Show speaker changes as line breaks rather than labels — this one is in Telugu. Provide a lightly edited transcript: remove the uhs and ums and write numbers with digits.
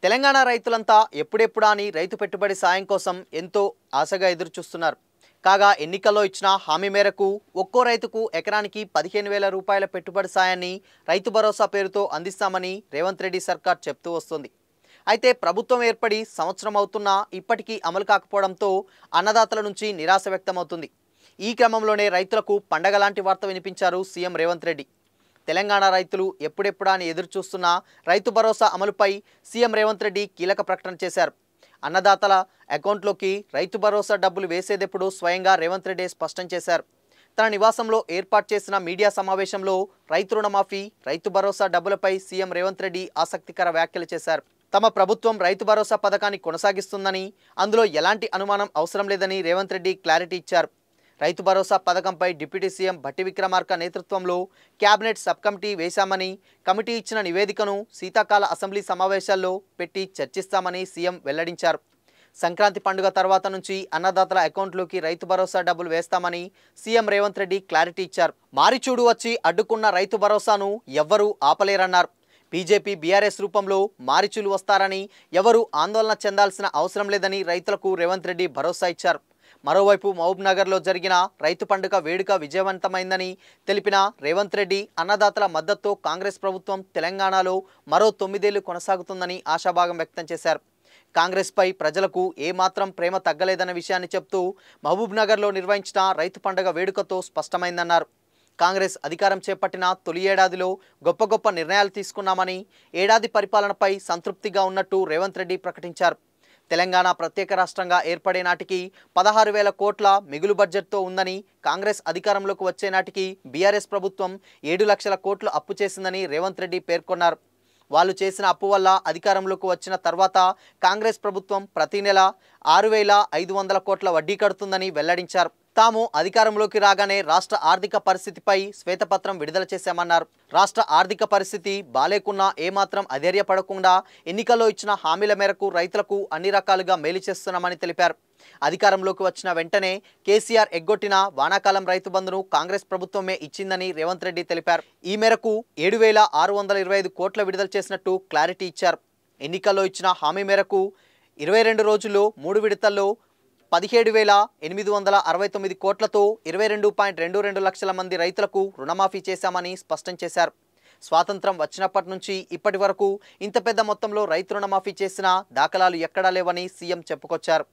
తెలంగాణ రైతులంతా ఎప్పుడెప్పుడా అని రైతు పెట్టుబడి సాయం కోసం ఎంతో ఆశగా ఎదురుచూస్తున్నారు. కాగా ఎన్నికల్లో ఇచ్చిన హామీ మేరకు ఒక్కో రైతుకు ఎకరానికి 15,000 రూపాయల పెట్టుబడి సాయాన్ని రైతు భరోసా పేరుతో అందిస్తామని రేవంత్ రెడ్డి సర్కార్ చెప్తూ వస్తుంది. అయితే ప్రభుత్వం ఏర్పడి సంవత్సరం అవుతున్నా ఇప్పటికీ అమలు కాకపోవడంతో అన్నదాతల నుంచి నిరాశ వ్యక్తమవుతుంది. ఈ క్రమంలోనే రైతులకు పండగ లాంటి వార్త వినిపించారు సీఎం రేవంత్ రెడ్డి. తెలంగాణ రైతులు ఎప్పుడెప్పుడా అని ఎదురుచూస్తున్న రైతు భరోసా అమలుపై సీఎం రేవంత్ రెడ్డి కీలక ప్రకటన చేశారు. అన్నదాతల అకౌంట్లోకి రైతు భరోసా డబ్బులు వేసేదెప్పుడు స్వయంగా రేవంత్ రెడ్డి స్పష్టం చేశారు. తన నివాసంలో ఏర్పాటు చేసిన మీడియా సమావేశంలో రైతు రుణమాఫీ, రైతు భరోసా డబ్బులపై సీఎం రేవంత్ రెడ్డి ఆసక్తికర వ్యాఖ్యలు చేశారు. తమ ప్రభుత్వం రైతు భరోసా పథకాన్ని కొనసాగిస్తుందని, అందులో ఎలాంటి అనుమానం అవసరం లేదని రేవంత్ రెడ్డి క్లారిటీ ఇచ్చారు. రైతు భరోసా పథకంపై డిప్యూటీ సీఎం భట్టి విక్రమార్క నేతృత్వంలో కేబినెట్ సబ్ కమిటీ వేశామని, కమిటీ ఇచ్చిన నివేదికను శీతాకాల అసెంబ్లీ సమావేశాల్లో పెట్టి చర్చిస్తామని సీఎం వెల్లడించారు. సంక్రాంతి పండుగ తర్వాత నుంచి అన్నదాతల అకౌంట్లోకి రైతు భరోసా డబ్బులు వేస్తామని సీఎం రేవంత్ రెడ్డి క్లారిటీ ఇచ్చారు. మారిచూడు వచ్చి అడ్డుకున్న రైతు భరోసాను ఎవ్వరూ ఆపలేరన్నారు. బీజేపీ బీఆర్ఎస్ రూపంలో మారిచూలు వస్తారని ఎవరూ ఆందోళన చెందాల్సిన అవసరం లేదని రైతులకు రేవంత్ రెడ్డి భరోసా ఇచ్చారు. మరోవైపు మహబూబ్నగర్లో జరిగిన రైతు పండుగ వేడుక విజయవంతమైందని తెలిపిన రేవంత్ రెడ్డి అన్నదాతల మద్దతుతో కాంగ్రెస్ ప్రభుత్వం తెలంగాణలో మరో 9 ఏళ్లు కొనసాగుతుందని ఆశాభావం వ్యక్తం చేశారు. కాంగ్రెస్పై ప్రజలకు ఏమాత్రం ప్రేమ తగ్గలేదన్న విషయాన్ని చెప్తూ మహబూబ్నగర్లో నిర్వహించిన రైతు పండుగ వేడుకతో స్పష్టమైందన్నారు. కాంగ్రెస్ అధికారం చేపట్టిన తొలి ఏడాదిలో గొప్ప గొప్ప నిర్ణయాలు తీసుకున్నామని, ఏడాది పరిపాలనపై సంతృప్తిగా ఉన్నట్టు రేవంత్ రెడ్డి ప్రకటించారు. తెలంగాణ ప్రత్యేక రాష్ట్రంగా ఏర్పడే నాటికి 16,000 కోట్ల మిగులు బడ్జెట్తో ఉందని, కాంగ్రెస్ అధికారంలోకి వచ్చే నాటికి బీఆర్ఎస్ ప్రభుత్వం 7 లక్షల కోట్లు అప్పు చేసిందని రేవంత్ రెడ్డి పేర్కొన్నారు. వాళ్ళు చేసిన అప్పు వల్ల అధికారంలోకి వచ్చిన తర్వాత కాంగ్రెస్ ప్రభుత్వం ప్రతి నెల 6,500 కోట్ల వడ్డీ కడుతుందని వెల్లడించారు. తాము అధికారంలోకి రాగానే రాష్ట్ర ఆర్థిక పరిస్థితిపై శ్వేతపత్రం విడుదల చేశామన్నారు. రాష్ట్ర ఆర్థిక పరిస్థితి బాలేకున్నా ఏమాత్రం అధైర్యపడకుండా ఎన్నికల్లో ఇచ్చిన హామీల మేరకు రైతులకు అన్ని రకాలుగా మేలు చేస్తున్నామని తెలిపారు. అధికారంలోకి వచ్చిన వెంటనే కేసీఆర్ ఎగ్గొట్టిన వానాకాలం రైతు బంధును కాంగ్రెస్ ప్రభుత్వమే ఇచ్చిందని రేవంత్ రెడ్డి తెలిపారు. ఈ మేరకు 7,625 కోట్ల విడుదల చేసినట్టు క్లారిటీ ఇచ్చారు. ఎన్నికల్లో ఇచ్చిన హామీ మేరకు 22 రోజుల్లో 3 విడతల్లో 17,869 కోట్లతో 22.22 లక్షల మంది రైతులకు రుణమాఫీ చేశామని స్పష్టం చేశారు. స్వాతంత్రం వచ్చినప్పటి నుంచి ఇప్పటి వరకు ఇంత పెద్ద మొత్తంలో రైతు రుణమాఫీ చేసిన దాఖలాలు ఎక్కడా లేవని సీఎం చెప్పుకొచ్చారు.